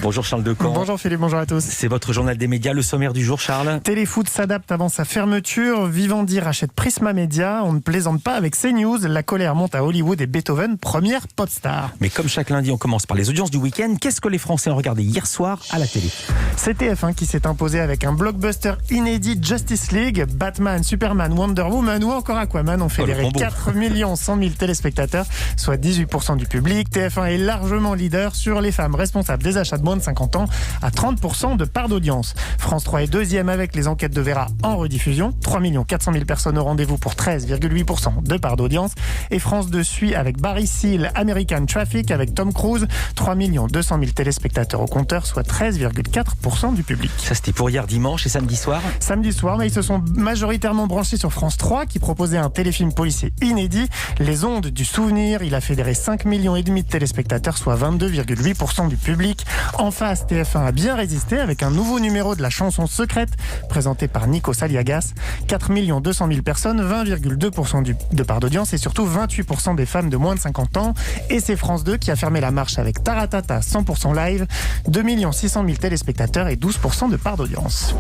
Bonjour Charles Decamp. Bonjour Philippe, bonjour à tous. C'est votre journal des médias, le sommaire du jour, Charles. Téléfoot s'adapte avant sa fermeture. Vivendi rachète Prisma Media. On ne plaisante pas avec CNews. La colère monte à Hollywood et Beethoven, première pop star. Mais comme chaque lundi, on commence par les audiences du week-end. Qu'est-ce que les Français ont regardé hier soir à la télé? C'est TF1 qui s'est imposé avec un blockbuster inédit, Justice League. Batman, Superman, Wonder Woman ou encore Aquaman ont fédéré 4 100 000 téléspectateurs, soit 18% du public. TF1 est largement leader sur les femmes responsables des achats de moins de 50 ans à 30% de part d'audience. France 3 est deuxième avec les enquêtes de Vera en rediffusion. 3 400 000 personnes au rendez-vous pour 13,8% de part d'audience. Et France 2 suit avec Barry Seal, American Traffic avec Tom Cruise. 3 200 000 téléspectateurs au compteur, soit 13,4% du public. Ça c'était pour hier dimanche et samedi soir. Samedi soir, mais ils se sont majoritairement branchés sur France 3 qui proposait un téléfilm policier inédit. Les ondes du souvenir, il a fédéré 5,5 millions de téléspectateurs, soit 22,8% du public. En face, TF1 a bien résisté avec un nouveau numéro de la chanson secrète présenté par Nico Saliagas. 4 200 000 personnes, 20,2% de part d'audience et surtout 28% des femmes de moins de 50 ans. Et c'est France 2 qui a fermé la marche avec Taratata 100% live, 2 600 000 téléspectateurs et 12% de part d'audience.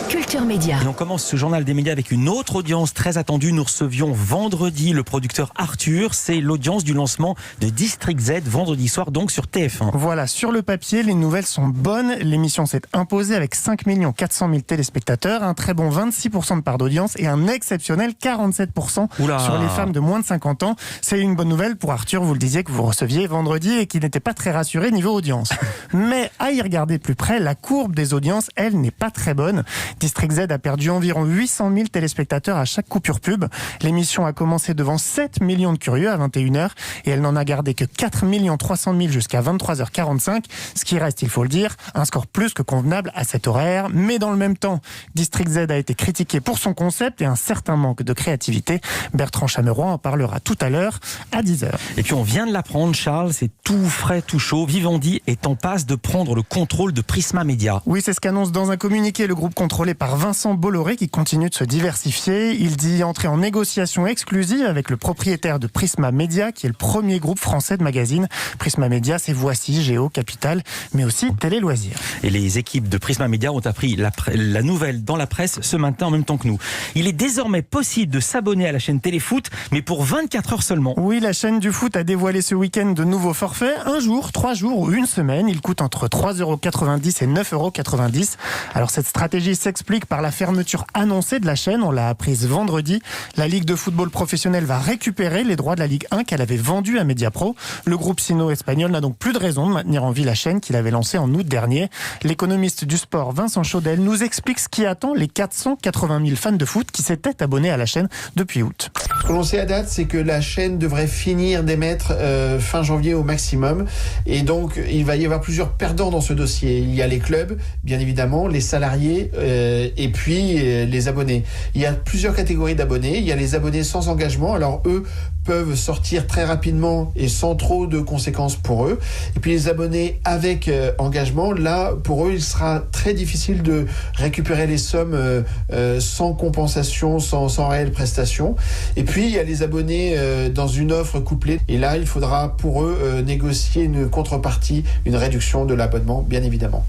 Culture Média. Et on commence ce journal des médias avec une autre audience très attendue. Nous recevions vendredi le producteur Arthur. C'est l'audience du lancement de District Z vendredi soir, donc sur TF1. Voilà, sur le papier, les nouvelles sont bonnes. L'émission s'est imposée avec 5 400 000 téléspectateurs, un très bon 26% de part d'audience et un exceptionnel 47% sur les femmes de moins de 50 ans. C'est une bonne nouvelle pour Arthur, vous le disiez, que vous receviez vendredi et qui n'était pas très rassuré niveau audience. Mais à y regarder de plus près, la courbe des audiences, elle, n'est pas très bonne. District Z a perdu environ 800 000 téléspectateurs à chaque coupure pub. L'émission a commencé devant 7 millions de curieux à 21h et elle n'en a gardé que 4 300 000 jusqu'à 23h45. Ce qui reste, il faut le dire, un score plus que convenable à cet horaire. Mais dans le même temps, District Z a été critiqué pour son concept et un certain manque de créativité. Bertrand Chameroy en parlera tout à l'heure à 10h. Et puis on vient de l'apprendre, Charles, c'est tout frais, tout chaud. Vivendi est en passe de prendre le contrôle de Prisma Media. Oui, c'est ce qu'annonce dans un communiqué le groupe contrôlé par Vincent Bolloré qui continue de se diversifier. Il dit entrer en négociation exclusive avec le propriétaire de Prisma Media, qui est le premier groupe français de magazines. Prisma Media, c'est Voici, Géo, Capital, mais aussi Télé Loisirs. Et les équipes de Prisma Media ont appris la nouvelle dans la presse ce matin en même temps que nous. Il est désormais possible de s'abonner à la chaîne Téléfoot, mais pour 24 heures seulement. Oui, la chaîne du foot a dévoilé ce week-end de nouveaux forfaits. Un jour, 3 jours ou une semaine. Il coûte entre 3,90 € et 9,90 €. Alors cette stratégie s'explique par la fermeture annoncée de la chaîne. On l'a apprise vendredi. La Ligue de football professionnel va récupérer les droits de la Ligue 1 qu'elle avait vendus à Mediapro. Le groupe sino-espagnol n'a donc plus de raison de maintenir en vie la chaîne qu'il avait lancée en août dernier. L'économiste du sport Vincent Chaudel nous explique ce qui attend les 480 000 fans de foot qui s'étaient abonnés à la chaîne depuis août. Ce que l'on sait à date, c'est que la chaîne devrait finir d'émettre fin janvier au maximum. Et donc, il va y avoir plusieurs perdants dans ce dossier. Il y a les clubs, bien évidemment, les salariés et puis les abonnés. Il y a plusieurs catégories d'abonnés. Il y a les abonnés sans engagement. Alors, eux peuvent sortir très rapidement et sans trop de conséquences pour eux. Et puis les abonnés avec engagement, là, pour eux, il sera très difficile de récupérer les sommes sans compensation, sans réelle prestation. Et puis, il y a les abonnés dans une offre couplée. Et là, il faudra pour eux négocier une contrepartie, une réduction de l'abonnement, bien évidemment.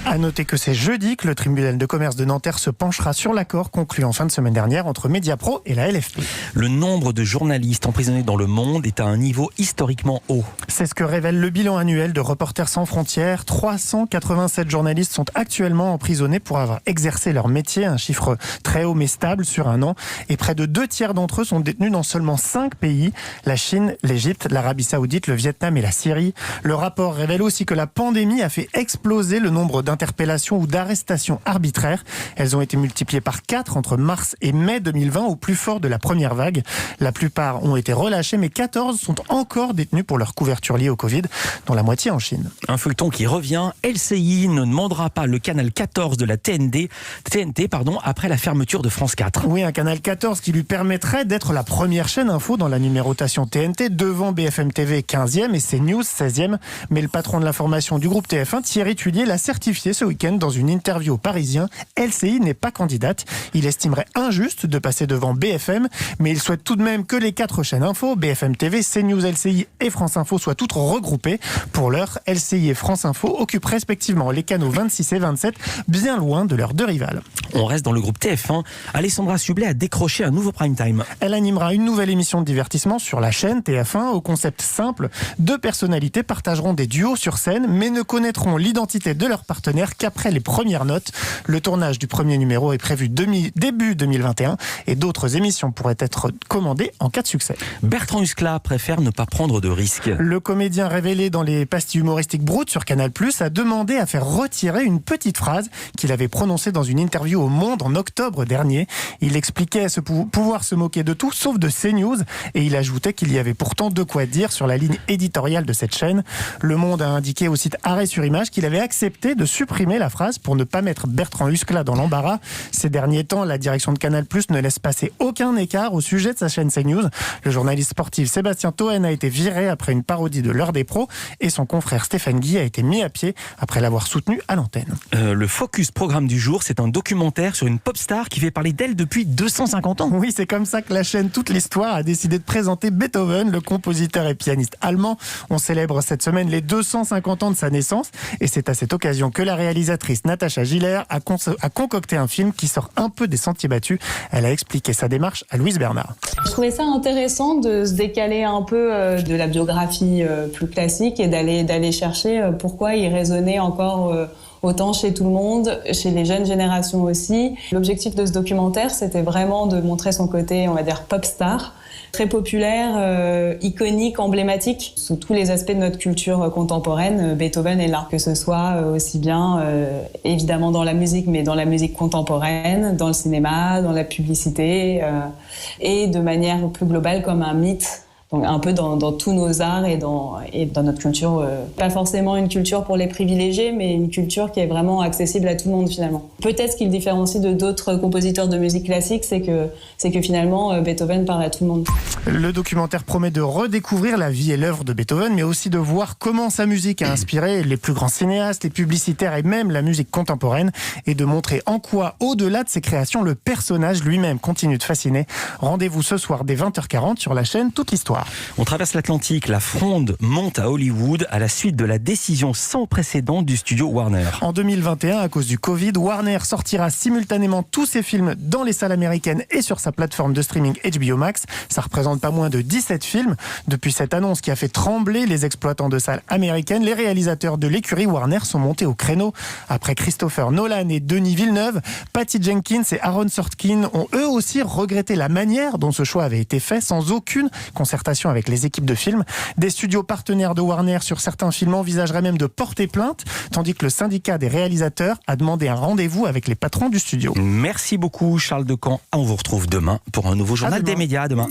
À noter que c'est jeudi que le tribunal de commerce de Nanterre se penchera sur l'accord conclu en fin de semaine dernière entre Mediapro et la LFP. Le nombre de journalistes emprisonnés dans le monde est à un niveau historiquement haut. C'est ce que révèle le bilan annuel de Reporters sans frontières. 387 journalistes sont actuellement emprisonnés pour avoir exercé leur métier, un chiffre très haut mais stable sur un an. Et près de 2/3 d'entre eux sont détenus dans seulement 5 pays, la Chine, l'Égypte, l'Arabie Saoudite, le Vietnam et la Syrie. Le rapport révèle aussi que la pandémie a fait exploser le nombre d'interpellations ou d'arrestations arbitraires. Elles ont été multipliées par 4 entre mars et mai 2020 au plus fort de la première vague. La plupart ont été relâchés, mais 14 sont encore détenus pour leur couverture liée au Covid, dont la moitié en Chine. Un feuilleton qui revient, LCI ne demandera pas le canal 14 de la TNT après la fermeture de France 4. Oui, un canal 14 qui lui permettrait d'être la première chaîne info dans la numérotation TNT, devant BFM TV 15e et CNews 16e. Mais le patron de l'information du groupe TF1, Thierry Tulier, l'a certifié confié ce week-end dans une interview au Parisien. LCI n'est pas candidate. Il estimerait injuste de passer devant BFM, mais il souhaite tout de même que les 4 chaînes info, BFM TV, CNews, LCI et France Info, soient toutes regroupées. Pour l'heure, LCI et France Info occupent respectivement les canaux 26 et 27, bien loin de leurs 2 rivales. On reste dans le groupe TF1. Alessandra Sublet a décroché un nouveau prime time. Elle animera une nouvelle émission de divertissement sur la chaîne TF1 au concept simple. 2 personnalités partageront des duos sur scène, mais ne connaîtront l'identité de leur partenaire qu'après les premières notes. Le tournage du premier numéro est prévu début 2021 et d'autres émissions pourraient être commandées en cas de succès. Bertrand Huskla préfère ne pas prendre de risques. Le comédien révélé dans les pastilles humoristiques Brut sur Canal+ a demandé à faire retirer une petite phrase qu'il avait prononcée dans une interview au Monde en octobre dernier. Il expliquait pouvoir se moquer de tout sauf de CNews et il ajoutait qu'il y avait pourtant de quoi dire sur la ligne éditoriale de cette chaîne. Le Monde a indiqué au site Arrêt sur Image qu'il avait accepté de supprimer la phrase pour ne pas mettre Bertrand Huskla dans l'embarras. Ces derniers temps, la direction de Canal+ ne laisse passer aucun écart au sujet de sa chaîne CNews. Le journaliste sportif Sébastien Toen a été viré après une parodie de l'heure des pros et son confrère Stéphane Guy a été mis à pied après l'avoir soutenu à l'antenne. Le Focus programme du jour, c'est un documentaire sur une pop star qui fait parler d'elle depuis 250 ans. Oui, c'est comme ça que la chaîne Toute l'Histoire a décidé de présenter Beethoven, le compositeur et pianiste allemand. On célèbre cette semaine les 250 ans de sa naissance et c'est à cette occasion que la réalisatrice Natacha Giller a concocté un film qui sort un peu des sentiers battus. Elle a expliqué sa démarche à Louise Bernard. Je trouvais ça intéressant de se décaler un peu de la biographie plus classique et d'aller chercher pourquoi il résonnait encore autant chez tout le monde, chez les jeunes générations aussi. L'objectif de ce documentaire, c'était vraiment de montrer son côté, on va dire, pop star, très populaire, iconique, emblématique. Sous tous les aspects de notre culture contemporaine, Beethoven est là. Que ce soit aussi bien, évidemment, dans la musique, mais dans la musique contemporaine, dans le cinéma, dans la publicité, et de manière plus globale comme un mythe. Donc un peu dans tous nos arts et dans notre culture. Pas forcément une culture pour les privilégiés, mais une culture qui est vraiment accessible à tout le monde finalement. Peut-être ce qui le différencie de d'autres compositeurs de musique classique, c'est que finalement Beethoven parle à tout le monde. Le documentaire promet de redécouvrir la vie et l'œuvre de Beethoven, mais aussi de voir comment sa musique a inspiré les plus grands cinéastes, les publicitaires et même la musique contemporaine, et de montrer en quoi, au-delà de ses créations, le personnage lui-même continue de fasciner. Rendez-vous ce soir dès 20h40 sur la chaîne Toute l'Histoire. On traverse l'Atlantique, la fronde monte à Hollywood à la suite de la décision sans précédent du studio Warner. En 2021, à cause du Covid, Warner sortira simultanément tous ses films dans les salles américaines et sur sa plateforme de streaming HBO Max. Ça représente pas moins de 17 films. Depuis cette annonce qui a fait trembler les exploitants de salles américaines, les réalisateurs de l'écurie Warner sont montés au créneau. Après Christopher Nolan et Denis Villeneuve, Patty Jenkins et Aaron Sorkin ont eux aussi regretté la manière dont ce choix avait été fait, sans aucune concertation avec les équipes de films. Des studios partenaires de Warner sur certains films envisageraient même de porter plainte, tandis que le syndicat des réalisateurs a demandé un rendez-vous avec les patrons du studio. Merci beaucoup Charles Decamp. On vous retrouve demain pour un nouveau journal des médias. Demain.